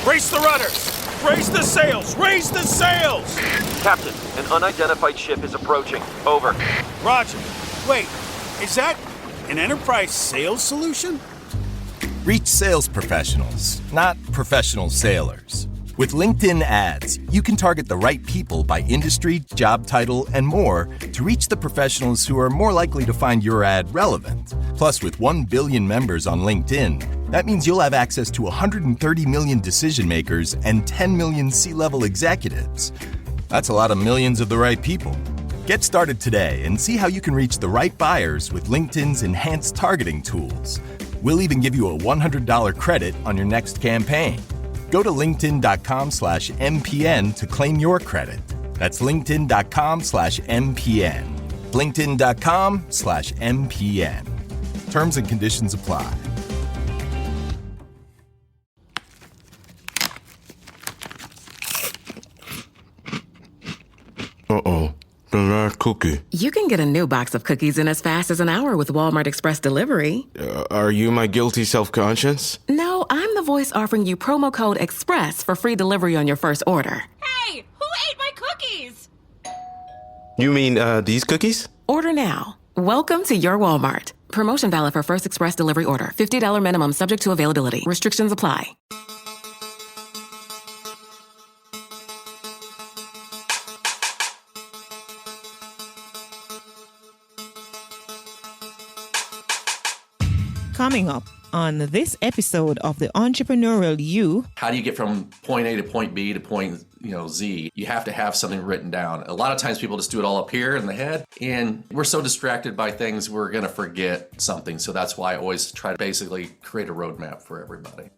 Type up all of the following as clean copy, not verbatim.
Raise the rudders! Raise the sails! Raise the sails! Captain, an unidentified ship is approaching. Over. Roger. Wait, is that an enterprise sales solution? Reach sales professionals, not professional sailors. With LinkedIn ads, you can target the right people by industry, job title, and more to reach the professionals who are more likely to find your ad relevant. Plus, with 1 billion members on LinkedIn, that means you'll have access to 130 million decision makers and 10 million C-level executives. That's a lot of millions of the right people. Get started today and see how you can reach the right buyers with LinkedIn's enhanced targeting tools. We'll even give you a $100 credit on your next campaign. Go to linkedin.com/MPN to claim your credit. That's linkedin.com/MPN. linkedin.com/MPN. Terms and conditions apply. Uh-oh. The last cookie. You can get a new box of cookies in as fast as an hour with Walmart Express Delivery. Are you my guilty self-conscience? No, I'm the voice offering you promo code EXPRESS for free delivery on your first order. Hey, who ate my cookies? You mean, these cookies? Order now. Welcome to your Walmart. Promotion valid for first express delivery order. $50 minimum subject to availability. Restrictions apply. Coming up on this episode of the Entrepreneurial You. How do you get from point A to point B to point Z? You have to have something written down. A lot of times people just do it all up here in the head, and we're so distracted by things we're going to forget something. So that's why I always try to basically create a roadmap for everybody.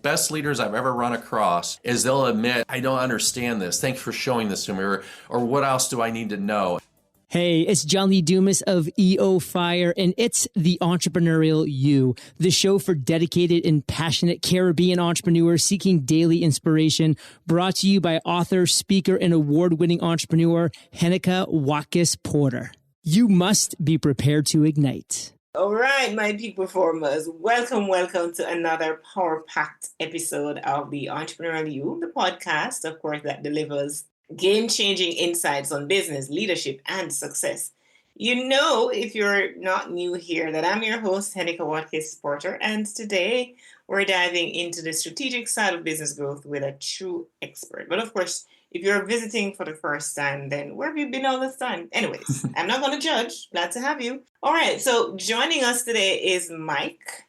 Best leaders I've ever run across is they'll admit, I don't understand this. Thanks for showing this to me. Or what else do I need to know? Hey, it's John Lee Dumas of EO Fire, and it's the Entrepreneurial You, the show for dedicated and passionate Caribbean entrepreneurs seeking daily inspiration, brought to you by author, speaker, and award-winning entrepreneur Heneka Watkis-Porter. You must be prepared to ignite. All right, my peak performers, welcome to another power-packed episode of the Entrepreneurial You, the podcast, of course, that delivers game-changing insights on business, leadership, and success. You know, if you're not new here, that I'm your host, Heneka Watkis-Porter, and today we're diving into the strategic side of business growth with a true expert. But of course, if you're visiting for the first time, then where have you been all this time? Anyways, I'm not going to judge. Glad to have you. All right, so joining us today is Mike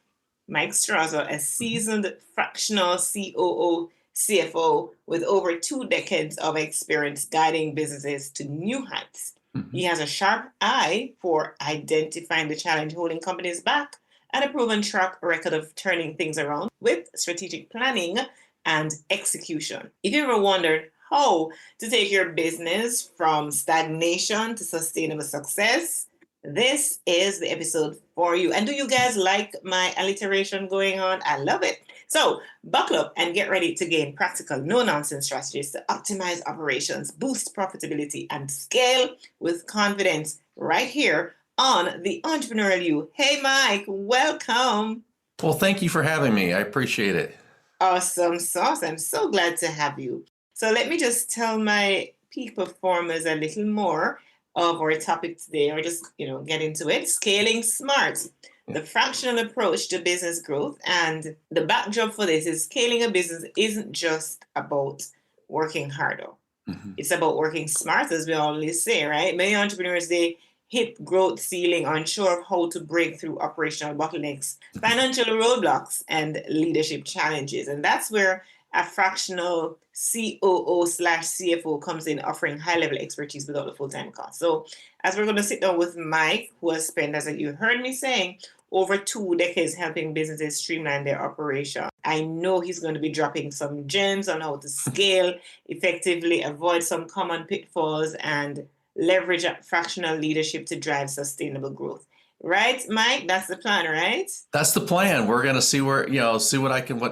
Straza, a seasoned fractional COO CFO with over 2 decades of experience guiding businesses to new heights. Mm-hmm. He has a sharp eye for identifying the challenge holding companies back and a proven track record of turning things around with strategic planning and execution. If you ever wondered how to take your business from stagnation to sustainable success, this is the episode for you. And do you guys like my alliteration going on? I love it. So buckle up and get ready to gain practical, no-nonsense strategies to optimize operations, boost profitability, and scale with confidence right here on the Entrepreneurial You. Hey, Mike, welcome. Well, thank you for having me. I appreciate it. Awesome sauce. I'm so glad to have you. So let me just tell my peak performers a little more of our topic today, or just, get into it. Scaling smart. The fractional approach to business growth. And the backdrop for this is scaling a business isn't just about working harder. Mm-hmm. It's about working smart, as we always say, right? Many entrepreneurs, they hit growth ceiling, unsure of how to break through operational bottlenecks, financial roadblocks, and leadership challenges. And that's where a fractional COO/CFO comes in, offering high-level expertise without the full-time cost. So as we're going to sit down with Mike, who has spent, as you heard me saying, over 2 decades helping businesses streamline their operation. I know he's going to be dropping some gems on how to scale effectively, avoid some common pitfalls, and leverage fractional leadership to drive sustainable growth. Right, Mike? That's the plan, right? That's the plan. We're going to see what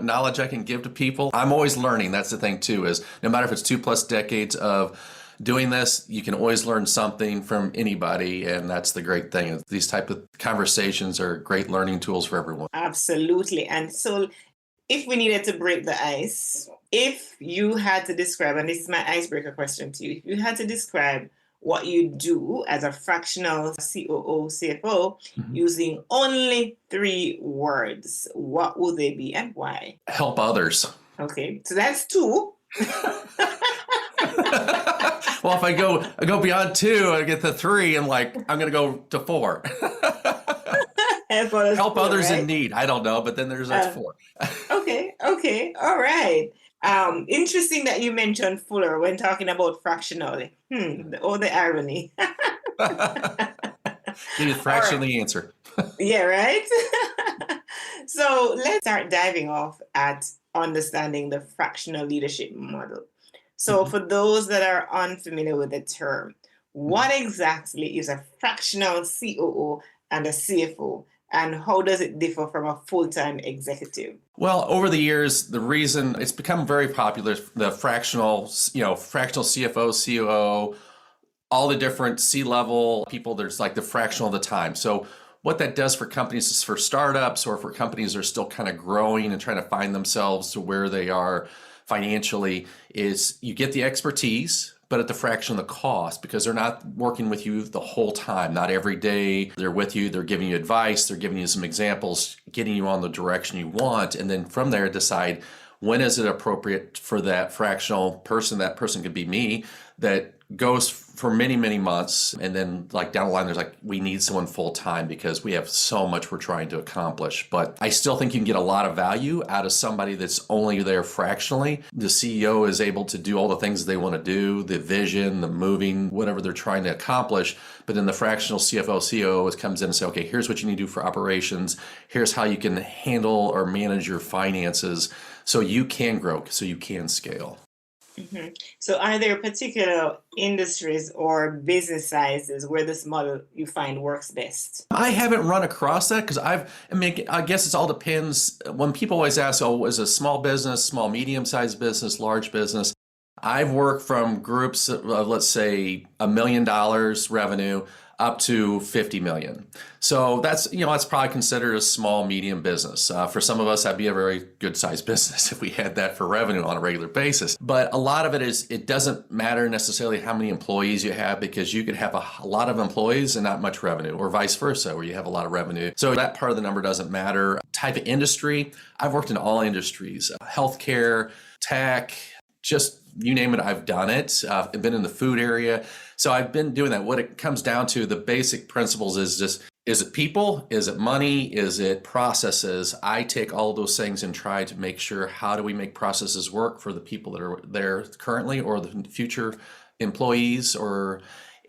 knowledge I can give to people. I'm always learning. That's the thing too, is no matter if it's 2+ decades of doing this, you can always learn something from anybody. And that's the great thing. These type of conversations are great learning tools for everyone. Absolutely. And so if we needed to break the ice, if you had to describe, and this is my icebreaker question to you, if you had to describe what you do as a fractional COO, CFO, using only 3 words, what would they be and why? Help others. Okay, so that's 2. Well, if I go beyond 2, I get to 3, and I'm going to go to 4. Help others in need. I don't know, but then that's 4. Okay, all right. Interesting that you mentioned Fuller when talking about fractional. The irony. Give you a fraction of the answer. Yeah, right? So let's start diving off at understanding the fractional leadership model. So for those that are unfamiliar with the term, what exactly is a fractional COO and a CFO? And how does it differ from a full-time executive? Well, over the years, the reason it's become very popular, the fractional CFO, COO, all the different C-level people, there's the fractional of the time. So what that does for companies is for startups or for companies that are still kind of growing and trying to find themselves to where they are financially is you get the expertise, but at the fraction of the cost, because they're not working with you the whole time. Not every day they're with you. They're giving you advice. They're giving you some examples, getting you on the direction you want. And then from there, decide when is it appropriate for that fractional person. That person could be me, that goes for many, many months. And then down the line, there's we need someone full time because we have so much we're trying to accomplish. But I still think you can get a lot of value out of somebody that's only there fractionally. The CEO is able to do all the things they want to do, the vision, the moving, whatever they're trying to accomplish. But then the fractional CFO, COO comes in and say, okay, here's what you need to do for operations. Here's how you can handle or manage your finances so you can grow, so you can scale. So are there particular industries or business sizes where this model you find works best? I haven't run across that because I guess it all depends. When people always ask, is a small business, small, medium-sized business, large business? I've worked from groups of, let's say, $1 million revenue up to 50 million. So that's probably considered a small, medium business. For some of us, that'd be a very good sized business if we had that for revenue on a regular basis. But a lot of it is, it doesn't matter necessarily how many employees you have, because you could have a lot of employees and not much revenue, or vice versa, where you have a lot of revenue. So that part of the number doesn't matter. Type of industry, I've worked in all industries, healthcare, tech, just you name it, I've done it. I've been in the food area. So I've been doing that. What it comes down to, the basic principles is just, is it people? Is it money? Is it processes? I take all of those things and try to make sure, how do we make processes work for the people that are there currently or the future employees,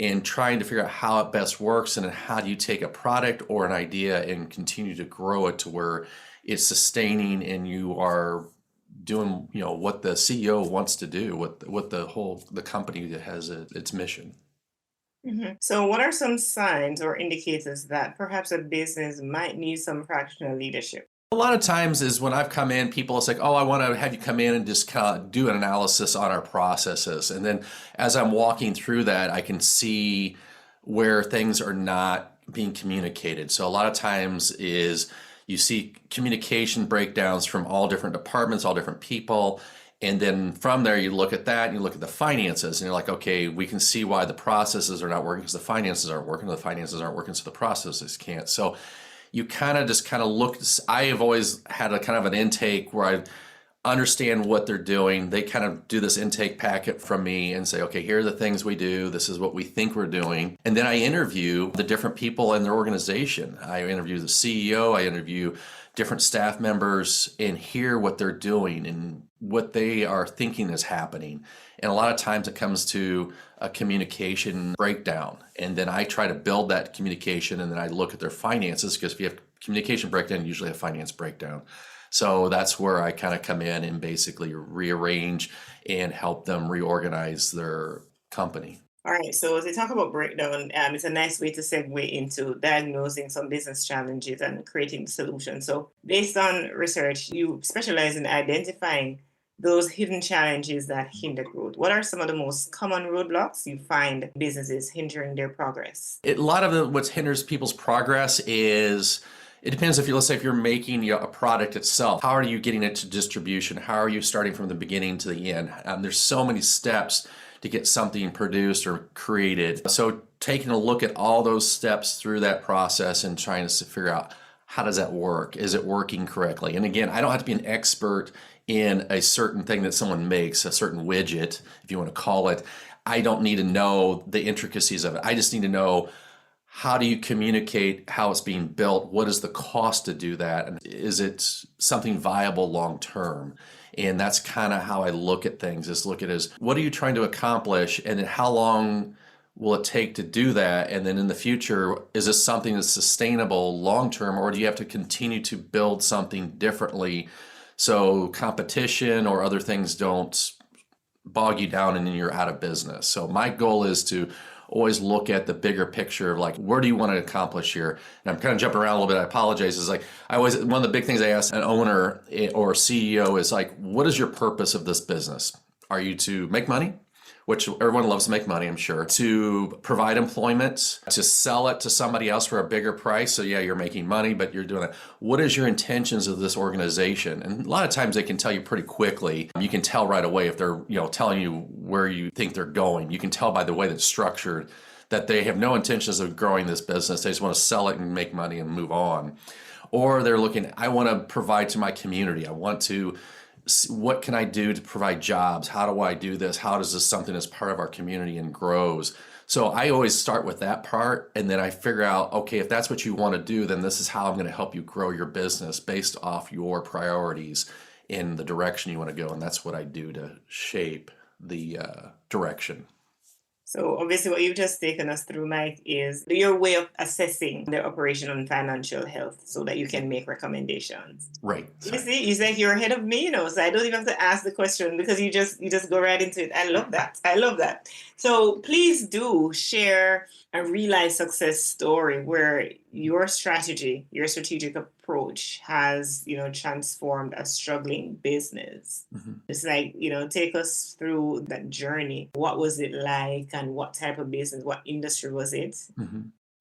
and trying to figure out how it best works, and then how do you take a product or an idea and continue to grow it to where it's sustaining and you are doing what the CEO wants to do, what the company that has its mission. So what are some signs or indicators that perhaps a business might need some fractional leadership? A lot of times is when I've come in, people are like, I want to have you come in and just kind of do an analysis on our processes. And then as I'm walking through that, I can see where things are not being communicated. So a lot of times is you see communication breakdowns from all different departments, all different people. And then from there, you look at that and you look at the finances and you're like, okay, we can see why the processes are not working because the finances aren't working. The finances aren't working, so the processes can't. So you kind of look. I have always had a kind of an intake where I understand what they're doing. They kind of do this intake packet from me and say, okay, here are the things we do. This is what we think we're doing. And then I interview the different people in their organization. I interview the CEO, I interview different staff members and hear what they're doing and what they are thinking is happening. And a lot of times it comes to a communication breakdown. And then I try to build that communication, and then I look at their finances, because if you have communication breakdown, you usually have finance breakdown. So that's where I kind of come in and basically rearrange and help them reorganize their company. All right, so as we talk about breakdown, it's a nice way to segue into diagnosing some business challenges and creating the solution. So based on research, you specialize in identifying those hidden challenges that hinder growth. What are some of the most common roadblocks you find businesses hindering their progress? A lot of what hinders people's progress is, it depends let's say if you're making a product itself, how are you getting it to distribution? How are you starting from the beginning to the end? There's so many steps to get something produced or created. So taking a look at all those steps through that process and trying to figure out, how does that work? Is it working correctly? And again, I don't have to be an expert in a certain thing that someone makes, a certain widget, if you want to call it. I don't need to know the intricacies of it. I just need to know, how do you communicate how it's being built? What is the cost to do that? And is it something viable long term? And that's kind of how I look at things, is look at it as, what are you trying to accomplish? And then how long will it take to do that? And then in the future, is this something that's sustainable long term, or do you have to continue to build something differently so competition or other things don't bog you down and then you're out of business? So my goal is to always look at the bigger picture of like, where do you want to accomplish here? And I'm kind of jumping around a little bit. I apologize. Is like, one of the big things I ask an owner or CEO is like, what is your purpose of this business? Are you to make money? Which everyone loves to make money, I'm sure, to provide employment, to sell it to somebody else for a bigger price. So yeah, you're making money, but you're doing it. What is your intentions of this organization? And a lot of times they can tell you pretty quickly. You can tell right away if they're, telling you where you think they're going. You can tell by the way that's structured that they have no intentions of growing this business. They just want to sell it and make money and move on. Or they're looking, I want to provide to my community. I want to, what can I do to provide jobs? How do I do this? How does this something that's part of our community and grows? So I always start with that part, and then I figure out, okay, if that's what you want to do, then this is how I'm going to help you grow your business based off your priorities in the direction you want to go. And that's what I do to shape the direction. So obviously what you've just taken us through, Mike, is your way of assessing their operational and financial health so that you can make recommendations. Right. You see, you think you're ahead of me, so I don't even have to ask the question because you just go right into it. I love that. So please do share a real life success story where your strategic approach has, transformed a struggling business. Mm-hmm. It's like, take us through that journey. What was it like and what type of business, what industry was it? Mm-hmm.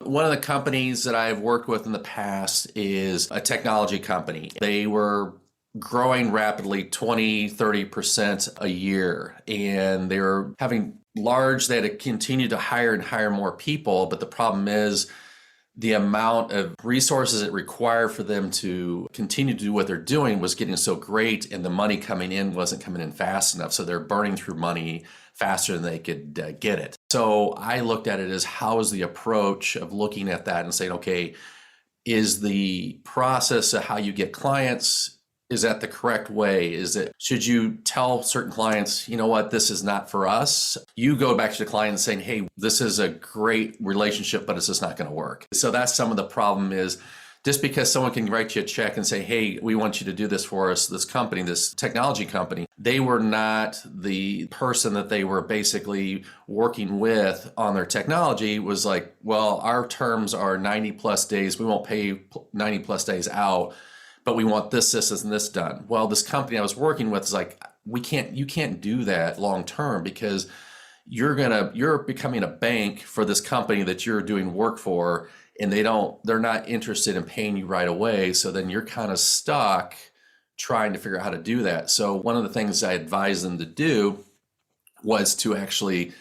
One of the companies that I've worked with in the past is a technology company. They were growing rapidly, 20, 30% a year. And they were having they had to continue to hire and hire more people. But the problem is the amount of resources it required for them to continue to do what they're doing was getting so great, and the money coming in wasn't coming in fast enough. So they're burning through money faster than they could get it. So I looked at it as, how is the approach of looking at that and saying, okay, is the process of how you get clients, is that the correct way? Should you tell certain clients, you know what, this is not for us? You go back to the client and saying, hey, this is a great relationship, but it's just not going to work. So that's some of the problem, is just because someone can write you a check and say, hey, we want you to do this for us, this company, this technology company, they were not the person that they were basically working with on their technology. Was like, well, our terms are 90 plus days. We won't pay 90 plus days out, but we want this, and this done. Well, this company I was working with is like, you can't do that long term, because you're becoming a bank for this company that you're doing work for, and they're not interested in paying you right away. So then you're kind of stuck trying to figure out how to do that. So one of the things I advised them to do was to actually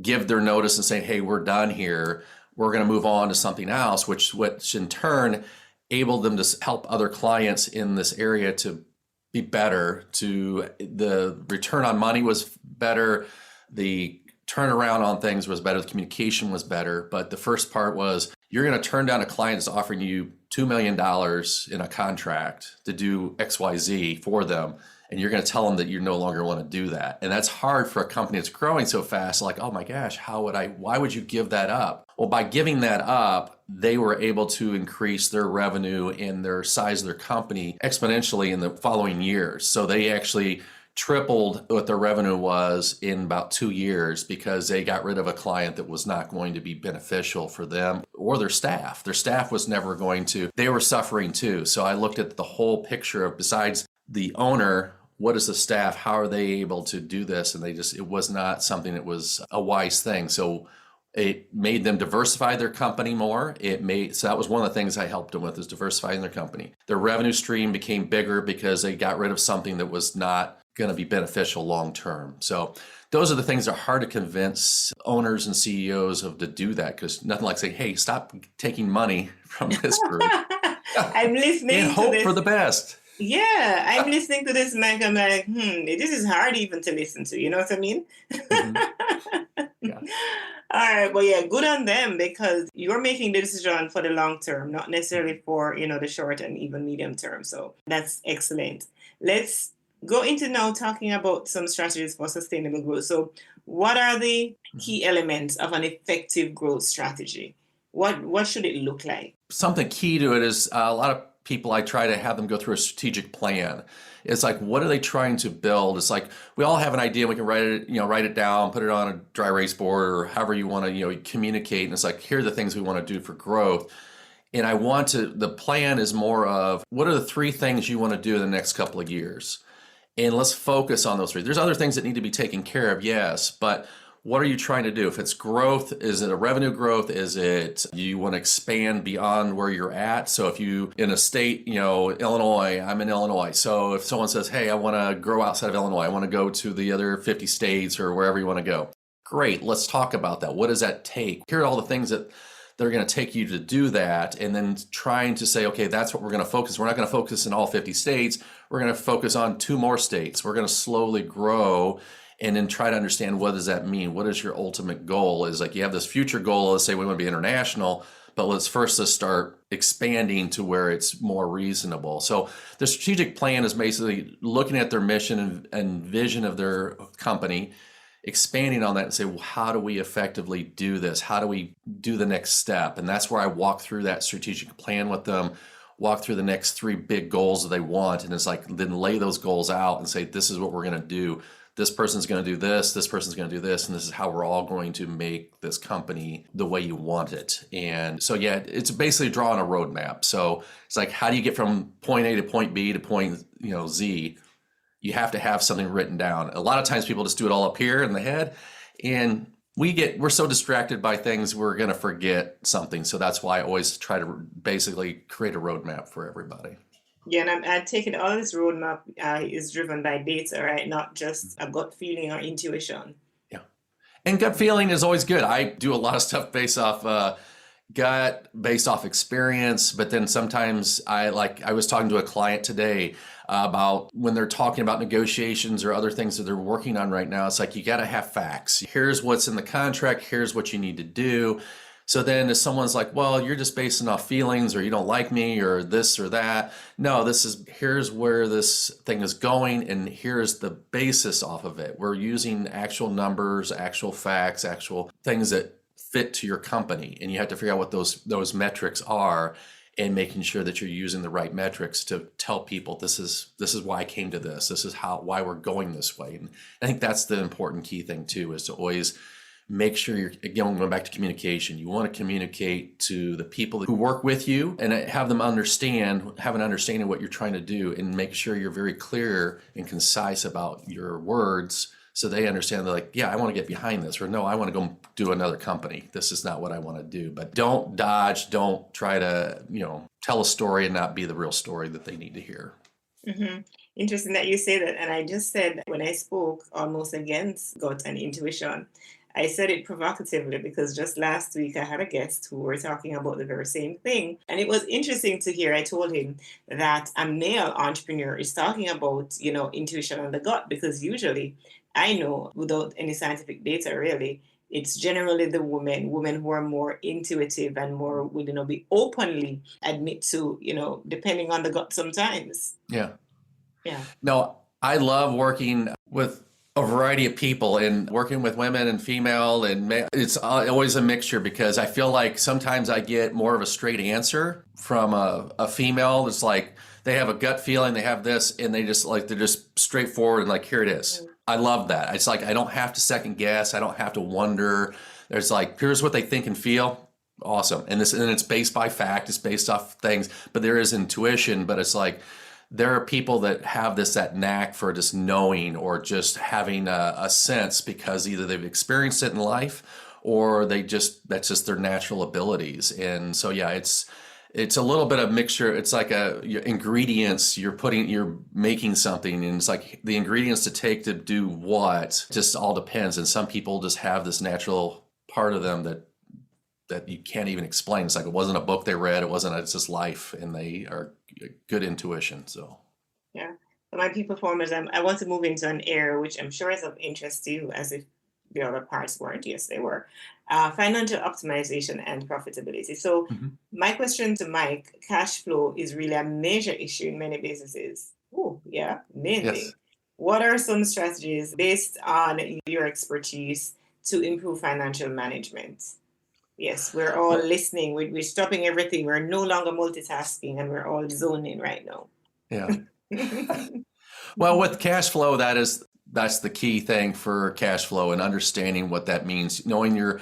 give their notice and say, hey, we're done here. We're going to move on to something else, which in turn able them to help other clients in this area to be better. The return on money was better. The turnaround on things was better. The communication was better. But the first part was, you're going to turn down a client that's offering you $2 million in a contract to do XYZ for them. And you're going to tell them that you no longer want to do that. And that's hard for a company that's growing so fast. Like, oh my gosh, why would you give that up? Well, by giving that up, they were able to increase their revenue and their size of their company exponentially in the following years. So they actually tripled what their revenue was in about 2 years, because they got rid of a client that was not going to be beneficial for them or their staff. Their staff was never going to, they were suffering too. So I looked at the whole picture of, besides the owner what is the staff, how are they able to do this? And it was not something that was a wise thing. So it made them diversify their company more. So that was one of the things I helped them with, is diversifying their company. Their revenue stream became bigger because they got rid of something that was not going to be beneficial long term. So those are the things that are hard to convince owners and CEOs of to do that, because nothing like saying, hey, stop taking money from this group. I'm listening and to hope this. for the best. Yeah, I'm listening to this, Mike. I'm like, this is hard even to listen to. You know what I mean? Mm-hmm. Yeah. All right. Well, yeah, good on them, because you're making the decision for the long term, not necessarily for, the short and even medium term. So that's excellent. Let's go into now talking about some strategies for sustainable growth. So what are the key elements of an effective growth strategy? What should it look like? Something key to it is a lot of people, I try to have them go through a strategic plan. It's like, what are they trying to build? It's like, we all have an idea. We can write it down, put it on a dry erase board, or however you want to, communicate. And it's like, here are the things we want to do for growth. And the plan is more of, what are the 3 things you want to do in the next couple of years? And let's focus on those 3. There's other things that need to be taken care of, yes, but what are you trying to do? If it's growth, is it a revenue growth? Is it you want to expand beyond where you're at? So if you in a state, Illinois, I'm in Illinois. So if someone says, hey, I want to grow outside of Illinois, I want to go to the other 50 states or wherever you want to go. Great, let's talk about that. What does that take? Here are all the things that they're going to take you to do that, and then trying to say, okay, that's what we're going to focus. We're not going to focus in all 50 states. We're going to focus on 2 more states. We're going to slowly grow, and then try to understand, what does that mean? What is your ultimate goal? Is like, you have this future goal, let's say we want to be international, but let's start expanding to where it's more reasonable. So the strategic plan is basically looking at their mission and vision of their company, expanding on that and say, well, how do we effectively do this? How do we do the next step? And that's where I walk through that strategic plan with them, walk through the next 3 big goals that they want. And it's like, then lay those goals out and say, this is what we're going to do. This person's going to do this person's going to do this, and this is how we're all going to make this company the way you want it. And so, yeah, it's basically drawing a roadmap. So it's like, how do you get from point A to point B to point Z? You have to have something written down. A lot of times people just do it all up here in the head, and we're so distracted by things, we're going to forget something. So that's why I always try to basically create a roadmap for everybody. Yeah, and I'm taking all this roadmap is driven by data, right? Not just a gut feeling or intuition. Yeah. And gut feeling is always good. I do a lot of stuff based off gut, based off experience. But then sometimes I was talking to a client today about when they're talking about negotiations or other things that they're working on right now. It's like, you got to have facts. Here's what's in the contract. Here's what you need to do. So then if someone's like, well, you're just basing off feelings, or you don't like me, or this or that. No, here's where this thing is going, and here's the basis off of it. We're using actual numbers, actual facts, actual things that fit to your company. And you have to figure out what those metrics are, and making sure that you're using the right metrics to tell people, this is why I came to this. This is why we're going this way. And I think that's the important key thing too, is to always make sure you're, again, going back to communication. You want to communicate to the people who work with you and have them have an understanding of what you're trying to do, and make sure you're very clear and concise about your words, so they understand. They're like, yeah, I want to get behind this, or no, I want to go do another company. This is not what I want to do. But don't dodge, don't try to, tell a story and not be the real story that they need to hear. Mm-hmm. Interesting that you say that. And I just said, when I spoke almost against gut and intuition, I said it provocatively because just last week I had a guest who were talking about the very same thing. And it was interesting to hear. I told him that a male entrepreneur is talking about, intuition and the gut, because usually I know, without any scientific data really, it's generally the women who are more intuitive and more would, be openly admit to, depending on the gut sometimes. Yeah. Yeah. No, I love working with a variety of people, and working with women and female, and it's always a mixture, because I feel like sometimes I get more of a straight answer from a female. It's like they have a gut feeling, they have this, and they're just straightforward and like, here it is. Mm-hmm. I love that. It's like, I don't have to second guess. I don't have to wonder. There's like, here's what they think and feel. Awesome. And it's based by fact. It's based off things, but there is intuition, but it's like, there are people that have that knack for just knowing or just having a sense because either they've experienced it in life or that's just their natural abilities. And so, yeah, it's a little bit of mixture. It's like your ingredients, you're making something, and it's like the ingredients to take to do what just all depends. And some people just have this natural part of them that you can't even explain. It's like it wasn't a book they read, it's just life, and they are good intuition. So yeah, for my peak performers, I want to move into an area which I'm sure is of interest to you, as if the other parts weren't. Yes, they were. Financial optimization and profitability. So my question to Mike, cash flow is really a major issue in many businesses. Oh, yeah, mainly. Yes. What are some strategies based on your expertise to improve financial management? Yes, we're all listening. We're stopping everything. We're no longer multitasking, and we're all zoning right now. Yeah. Well, with cash flow, that's the key thing for cash flow, and understanding what that means, knowing your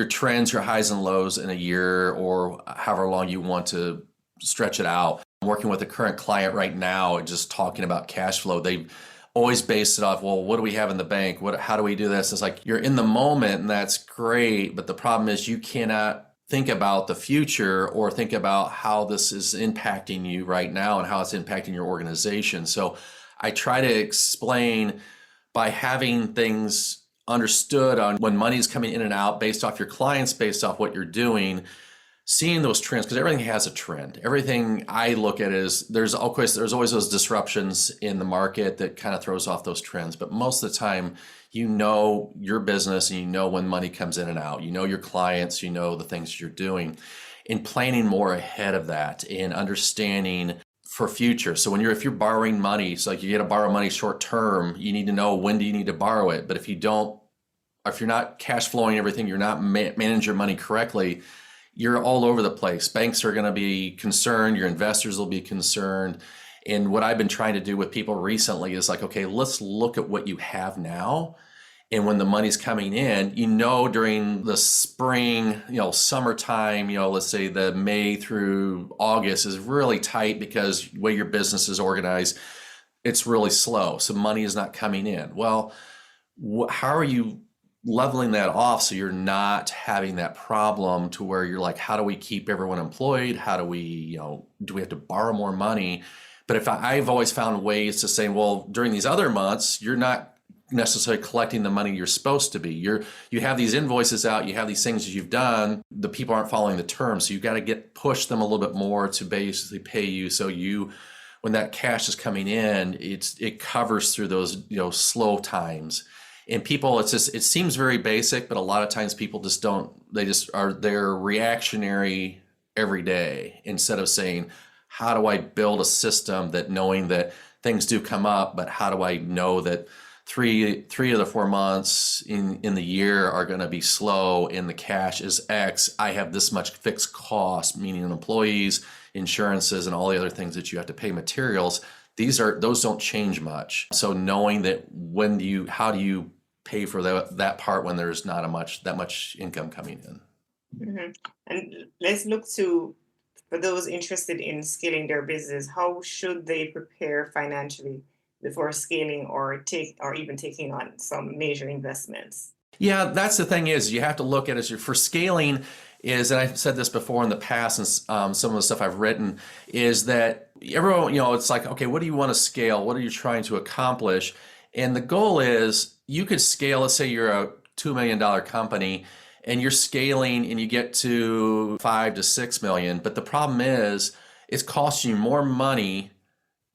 trends, your highs and lows in a year or however long you want to stretch it out. I'm working with a current client right now, just talking about cash flow. They've always based it off, well, what do we have in the bank? How do we do this? It's like you're in the moment, and that's great. But the problem is you cannot think about the future or think about how this is impacting you right now and how it's impacting your organization. So I try to explain by having things understood on when money's coming in and out based off your clients, based off what you're doing, seeing those trends, because everything has a trend. Everything I look at is there's always those disruptions in the market that kind of throws off those trends. But most of the time, you know your business and you know when money comes in and out. You know your clients, you know the things you're doing, and planning more ahead of that and understanding for future. So if you're borrowing money, so like you get to borrow money short term, you need to know when do you need to borrow it. But if you're not cash flowing everything, you're not managing your money correctly, you're all over the place. Banks are going to be concerned. Your investors will be concerned. And what I've been trying to do with people recently is like, okay, let's look at what you have now. And when the money's coming in, during the spring, summertime, let's say the May through August is really tight because the way your business is organized, it's really slow. So money is not coming in. Well, how are you leveling that off so you're not having that problem to where you're like, how do we keep everyone employed? How do we, do we have to borrow more money? But I've always found ways to say, well, during these other months, you're not necessarily collecting the money you're supposed to be. You have these invoices out, you have these things that you've done, the people aren't following the terms. So you've got to push them a little bit more to basically pay you. So when that cash is coming in, it covers through those, slow times. And people, it seems very basic, but a lot of times people they're reactionary every day instead of saying, how do I build a system that knowing that things do come up, but how do I know that three of the 4 months in the year are going to be slow and the cash is X. I have this much fixed cost, meaning employees, insurances, and all the other things that you have to pay, materials. Those don't change much. So knowing that how do you pay for that part when there's not that much income coming in. Mm-hmm. And let's look for those interested in scaling their business, how should they prepare financially before scaling or even taking on some major investments? Yeah, that's the thing is you have to look at it for scaling and I've said this before in the past and some of the stuff I've written is that everyone, it's like, okay, what do you want to scale? What are you trying to accomplish? And the goal is you could scale, let's say you're a $2 million company and you're scaling and you get to 5 to 6 million. But the problem is it's costing you more money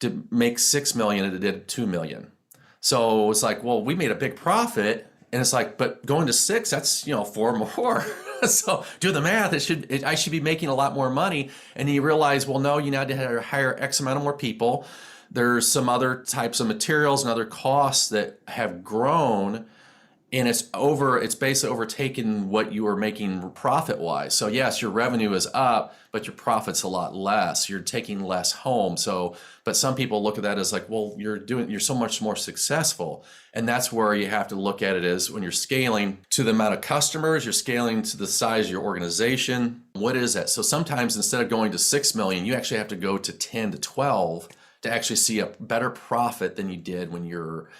to make 6 million than it did 2 million. So it's like, well, we made a big profit. And it's like, but going to 6, that's, 4 more. So do the math. I should be making a lot more money. And you realize, well, no, you now have to hire X amount of more people. There's some other types of materials and other costs that have grown, and it's basically overtaken what you were making profit wise. So yes, your revenue is up, but your profit's a lot less. You're taking less home. But some people look at that as like, well, you're so much more successful. And that's where you have to look at it as when you're scaling to the amount of customers, you're scaling to the size of your organization. What is that? So sometimes instead of going to 6 million, you actually have to go to 10 to 12 to actually see a better profit than you did when you're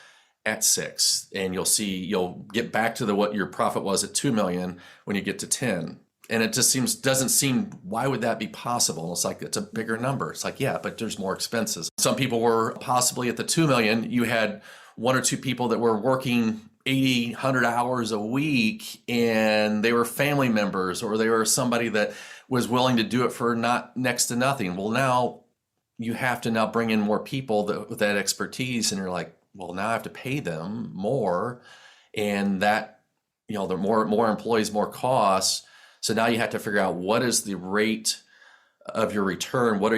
at 6. And you'll get back to what your profit was at 2 million when you get to 10. And it just doesn't seem, why would that be possible? And it's like, it's a bigger number. It's like, yeah, but there's more expenses. Some people were possibly at the 2 million. You had 1 or 2 people that were working 80, 100 hours a week, and they were family members, or they were somebody that was willing to do it for not next to nothing. Well, now you have to now bring in more people with that expertise, and you're like, well, now I have to pay them more, and that, there are more employees, more costs. So now you have to figure out what is the rate of your return. What do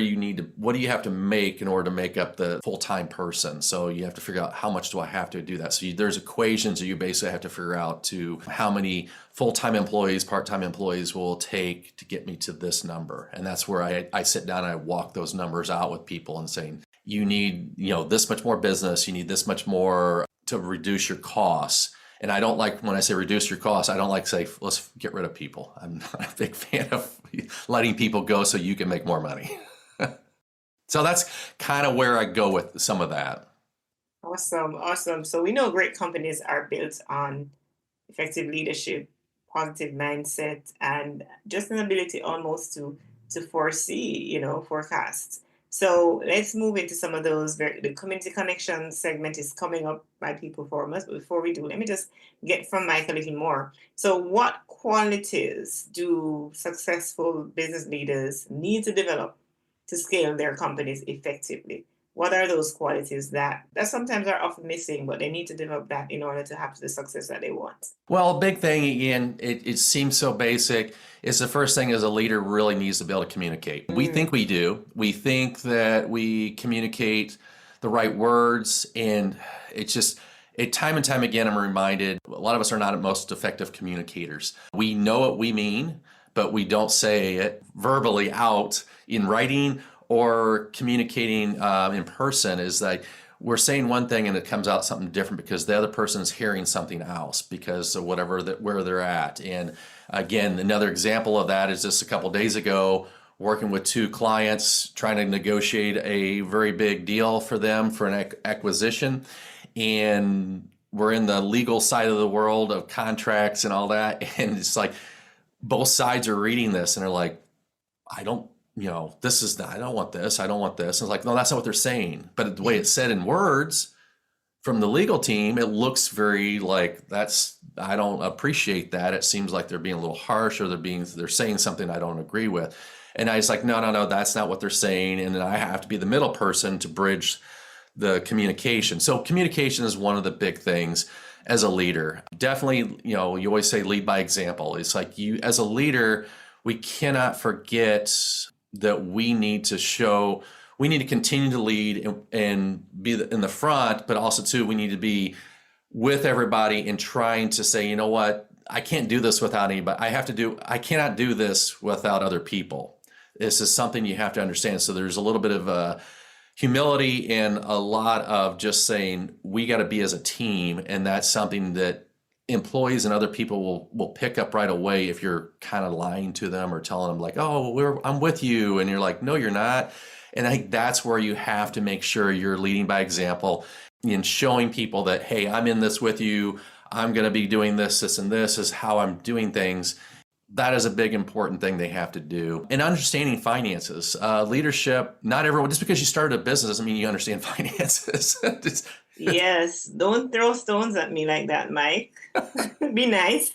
you have to make in order to make up the full-time person? So you have to figure out, how much do I have to do that? So there's equations that you basically have to figure out to how many full-time employees, part-time employees will take to get me to this number. And that's where I sit down and I walk those numbers out with people and saying, you need, this much more business, you need this much more to reduce your costs. And I don't like, when I say reduce your costs, I don't like to say, let's get rid of people. I'm not a big fan of letting people go so you can make more money. So that's kind of where I go with some of that. Awesome. So we know great companies are built on effective leadership, positive mindset, and just an ability almost to foresee, forecast. So let's move into some of those. The community connection segment is coming up by People Performance. But before we do, let me just get from Mike a little more. So what qualities do successful business leaders need to develop to scale their companies effectively? What are those qualities that sometimes are often missing, but they need to develop that in order to have the success that they want? Well, a big thing, again, it seems so basic, is the first thing is a leader really needs to be able to communicate. We think we do. We think that we communicate the right words, and time and time again, I'm reminded, a lot of us are not most effective communicators. We know what we mean, but we don't say it verbally out in writing or communicating in person. Is like we're saying one thing and it comes out something different because the other person is hearing something else because of where they're at. And again, another example of that is just a couple days ago, working with 2 clients, trying to negotiate a very big deal for them for an acquisition. And we're in the legal side of the world of contracts and all that. And it's like both sides are reading this and they're like, I don't want this. I don't want this. And it's like, no, that's not what they're saying. But the way it's said in words from the legal team, it looks very like I don't appreciate that. It seems like they're being a little harsh, or they're saying something I don't agree with. And I was like, no, that's not what they're saying. And then I have to be the middle person to bridge the communication. So communication is one of the big things as a leader. Definitely, you always say lead by example. It's like you, as a leader, we cannot forget that we need to continue to lead and be in the front, but also too, we need to be with everybody and trying to say, you know what, I can't do this without anybody. I cannot do this without other people. This is something you have to understand. So there's a little bit of humility and a lot of just saying, we got to be as a team. And that's something that employees and other people will pick up right away if you're kind of lying to them or telling them like, oh, I'm with you. And you're like, no, you're not. And I think that's where you have to make sure you're leading by example and showing people that, hey, I'm in this with you. I'm going to be doing this, and this is how I'm doing things. That is a big important thing they have to do. And understanding finances, leadership, not everyone, just because you started a business doesn't mean you understand finances. Yes, don't throw stones at me like that, Mike. Be nice.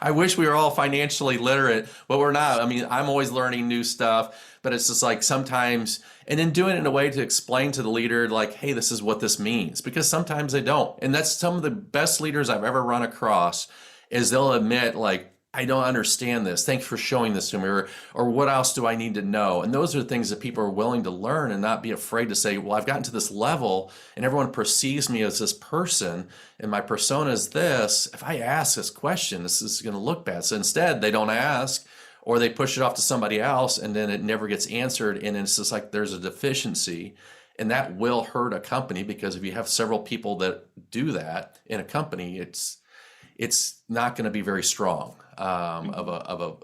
I wish we were all financially literate, but we're not. I mean, I'm always learning new stuff, but it's just like sometimes, and then doing it in a way to explain to the leader, like, hey, this is what this means, because sometimes they don't. And that's some of the best leaders I've ever run across is they'll admit, like, I don't understand this. Thanks for showing this to me. Or what else do I need to know? And those are things that people are willing to learn and not be afraid to say, well, I've gotten to this level and everyone perceives me as this person and my persona is this. If I ask this question, this is going to look bad. So instead, they don't ask, or they push it off to somebody else and then it never gets answered. And it's just like there's a deficiency. And that will hurt a company, because if you have several people that do that in a company, it's not going to be very strong of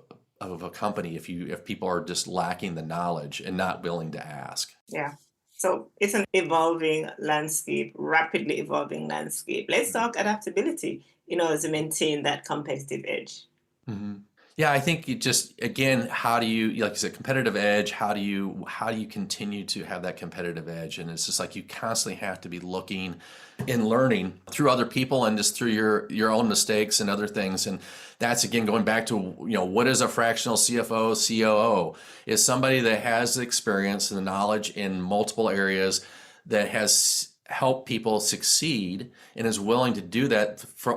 of a company if people are just lacking the knowledge and not willing to ask. Yeah. So it's an evolving landscape, rapidly evolving landscape. Let's talk adaptability in order to maintain that competitive edge. Mm-hmm. Yeah, I think you just, again, how do you, like you said, competitive edge, how do you continue to have that competitive edge? And it's just like you constantly have to be looking and learning through other people and just through your own mistakes and other things. And that's, again, going back to, what is a fractional CFO, COO? Is somebody that has the experience and the knowledge in multiple areas, that has helped people succeed and is willing to do that for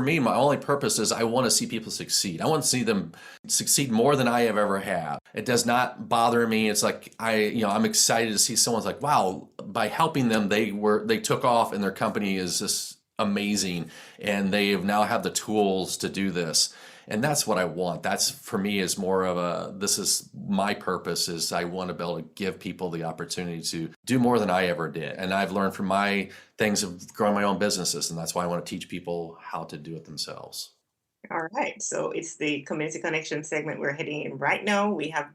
me, my only purpose is I want to see people succeed. I want to see them succeed more than I have ever have. It does not bother me. It's like I'm excited to see someone's like, wow, by helping them, they took off and their company is just amazing and they now have the tools to do this. And that's what I want. That's, for me, is more of this is my purpose, is I want to be able to give people the opportunity to do more than I ever did. And I've learned from my things of growing my own businesses. And that's why I want to teach people how to do it themselves. All right. So it's the community connection segment we're heading in right now. We have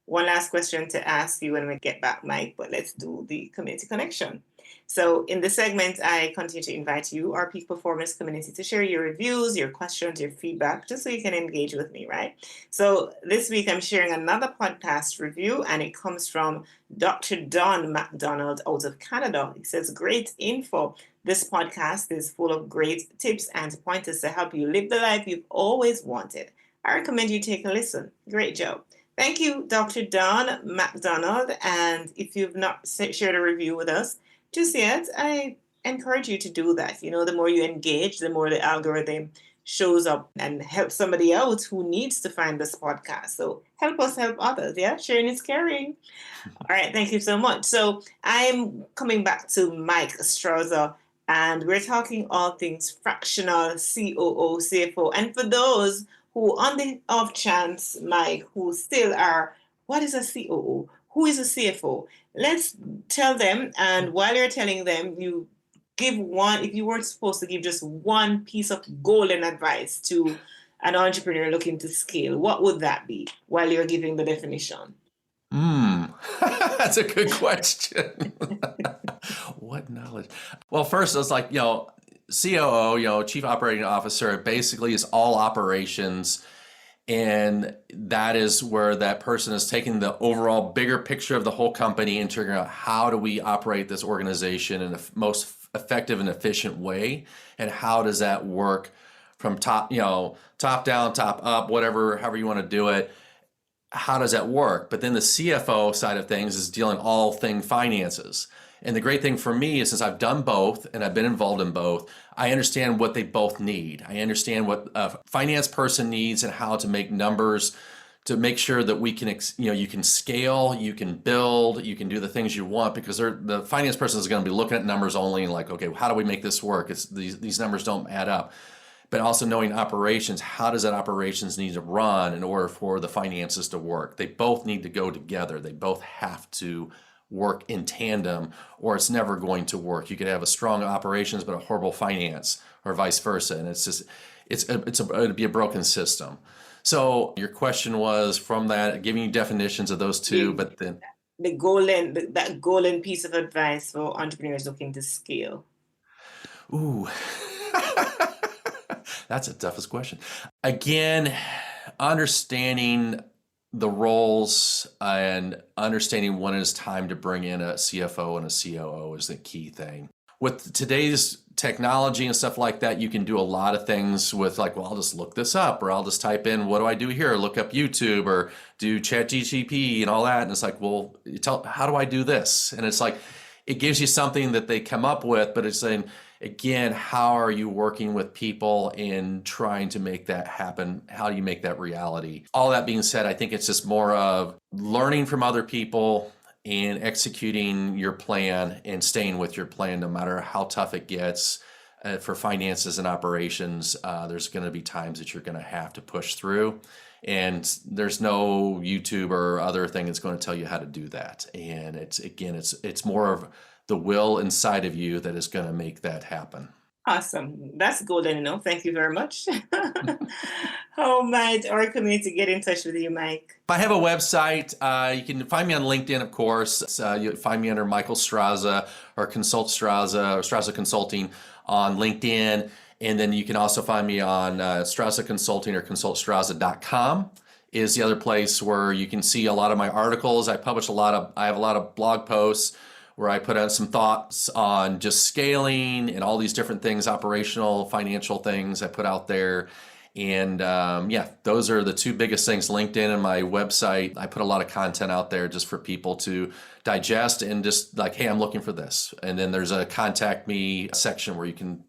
one last question to ask you when we get back, Mike, but let's do the community connection. So in this segment, I continue to invite you, our peak performance community, to share your reviews, your questions, your feedback, just so you can engage with me, right? So this week, I'm sharing another podcast review, and it comes from Dr. Don McDonald out of Canada. He says, great info. This podcast is full of great tips and pointers to help you live the life you've always wanted. I recommend you take a listen. Great job. Thank you, Dr. Don McDonald. And if you've not shared a review with us just yet, I encourage you to do that. The more you engage, the more the algorithm shows up and helps somebody else who needs to find this podcast. So help us help others. Yeah, sharing is caring. All right, thank you so much. So I'm coming back to Mike Straza, and we're talking all things fractional COO, CFO. And for those who, on the off chance, Mike, who still are, what is a COO? Who is a CFO? Let's tell them. And while you're telling them, you give one, if you were supposed to give just one piece of golden advice to an entrepreneur looking to scale, what would that be while you're giving the definition? That's a good question. What knowledge? Well, first, it's like, COO, Chief Operating Officer, basically is all operations. And that is where that person is taking the overall bigger picture of the whole company and figuring out how do we operate this organization in the most effective and efficient way, and how does that work from top down, top up, however you want to do it. How does that work? But then the CFO side of things is dealing all thing finances. And the great thing for me is, since I've done both and I've been involved in both, I understand what they both need. I understand what a finance person needs and how to make numbers to make sure that we can, you can scale, you can build, you can do the things you want, because the finance person is going to be looking at numbers only and like, okay, how do we make this work? These numbers don't add up. But also knowing operations, how does that operations need to run in order for the finances to work? They both need to go together. They both have to work in tandem, or it's never going to work. You could have a strong operations but a horrible finance, or vice versa, and it'd be a broken system. So your question was, from that, giving you definitions of those two, but then that golden piece of advice for entrepreneurs looking to scale. Ooh, that's the toughest question. Again, understanding the roles and understanding when it's time to bring in a CFO and a COO is the key thing. With today's technology and stuff like that, you can do a lot of things with, like, well, I'll just look this up, or I'll just type in, what do I do here? Look up YouTube or do ChatGPT and all that. And it's like, well, how do I do this? And it's like, it gives you something that they come up with, but it's saying, again, how are you working with people in trying to make that happen? How do you make that reality? All that being said, I think it's just more of learning from other people and executing your plan and staying with your plan, no matter how tough it gets. For finances and operations, there's going to be times that you're going to have to push through. And there's no YouTube or other thing that's going to tell you how to do that. And it's more of the will inside of you that is going to make that happen. Awesome. That's golden enough. Thank you very much. How might our community get in touch with you, Mike? If I have a website, you can find me on LinkedIn, of course. You'll find me under Michael Straza or Consult Straza or Straza Consulting on LinkedIn. And then you can also find me on Straza Consulting or consultstraza.com is the other place where you can see a lot of my articles. I have a lot of blog posts where I put out some thoughts on just scaling and all these different things, operational, financial things I put out there. And those are the two biggest things, LinkedIn and my website. I put a lot of content out there just for people to digest and just like, hey, I'm looking for this. And then there's a contact me section where you can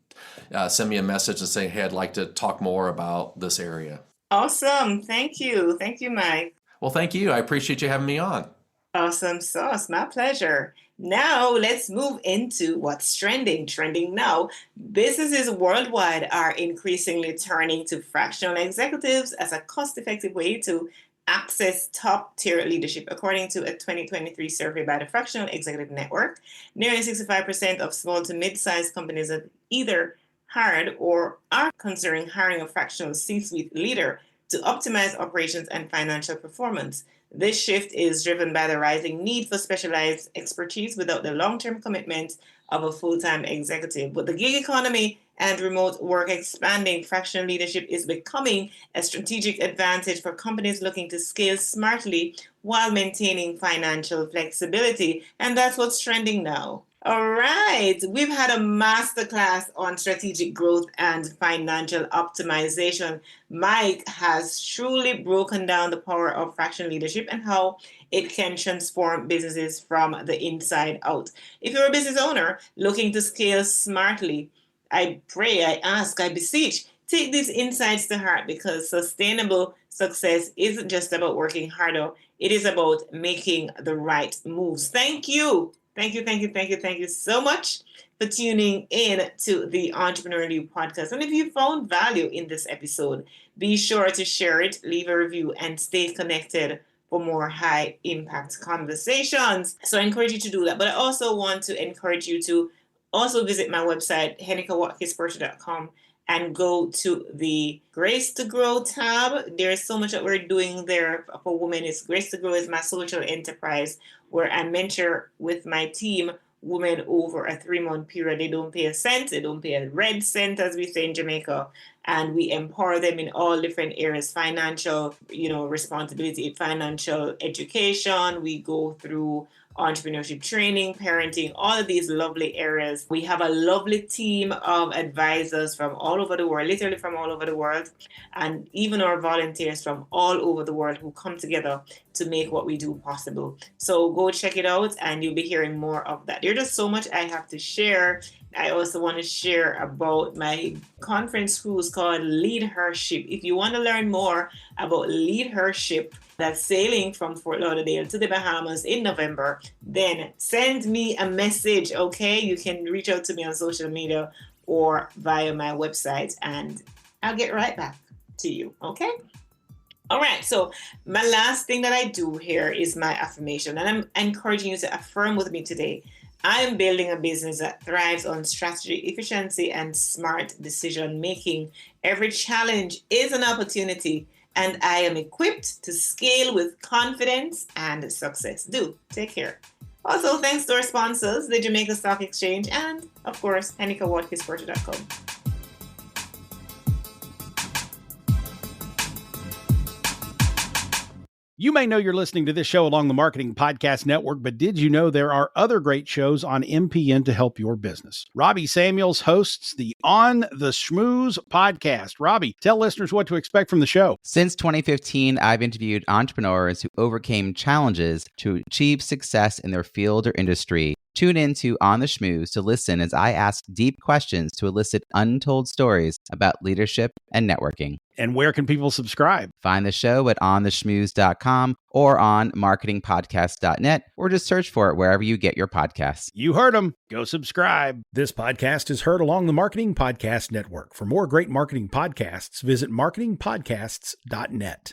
send me a message and say, hey, I'd like to talk more about this area. Awesome. Thank you. Thank you, Mike. Well, thank you. I appreciate you having me on. Awesome sauce. My pleasure. Now let's move into what's trending. Trending now. Businesses worldwide are increasingly turning to fractional executives as a cost-effective way to access top-tier leadership. According to a 2023 survey by the Fractional Executive Network, nearly 65% of small to mid-sized companies have either hired or are considering hiring a fractional C-suite leader to optimize operations and financial performance. This shift is driven by the rising need for specialized expertise without the long-term commitment of a full-time executive. With the gig economy and remote work expanding, fractional leadership is becoming a strategic advantage for companies looking to scale smartly while maintaining financial flexibility. And that's what's trending now. All right, we've had a masterclass on strategic growth and financial optimization. Mike has truly broken down the power of fractional leadership and how it can transform businesses from the inside out. If you're a business owner looking to scale smartly, I pray, I ask, I beseech, take these insights to heart, because sustainable success isn't just about working harder. It is about making the right moves. Thank you. Thank you so much for tuning in to the Entrepreneurial You podcast. And if you found value in this episode, be sure to share it, leave a review, and stay connected for more high impact conversations. So I encourage you to do that. But I also want to encourage you to also visit my website, HenekaWatkis-Porter.com, and go to the Grace to Grow tab. There's so much that we're doing there for women. It's Grace to Grow is my social enterprise where I mentor with my team women over a 3-month period. They don't pay a cent. They don't pay a red cent, as we say in Jamaica. And we empower them in all different areas, financial, responsibility, financial education. We go through entrepreneurship training, parenting, all of these lovely areas. We have a lovely team of advisors from all over the world, literally from all over the world, and even our volunteers from all over the world who come together to make what we do possible. So go check it out and you'll be hearing more of that. There's just so much I have to share. I also want to share about my conference cruise called Leadership. If you want to learn more about Leadership, that's sailing from Fort Lauderdale to the Bahamas in November, then send me a message, okay? You can reach out to me on social media or via my website, and I'll get right back to you, okay? All right, so my last thing that I do here is my affirmation, and I'm encouraging you to affirm with me today. I'm building a business that thrives on strategy, efficiency, and smart decision making. Every challenge is an opportunity, and I am equipped to scale with confidence and success. Do take care. Also, thanks to our sponsors, the Jamaica Stock Exchange, and of course, HenekaWatkis-Porter.com. You may know you're listening to this show along the Marketing Podcast Network, but did you know there are other great shows on MPN to help your business? Robbie Samuels hosts the On the Schmooze podcast. Robbie, tell listeners what to expect from the show. Since 2015, I've interviewed entrepreneurs who overcame challenges to achieve success in their field or industry. Tune in to On the Schmooze to listen as I ask deep questions to elicit untold stories about leadership and networking. And where can people subscribe? Find the show at ontheschmooze.com or on marketingpodcast.net, or just search for it wherever you get your podcasts. You heard them. Go subscribe. This podcast is heard along the Marketing Podcast Network. For more great marketing podcasts, visit marketingpodcasts.net.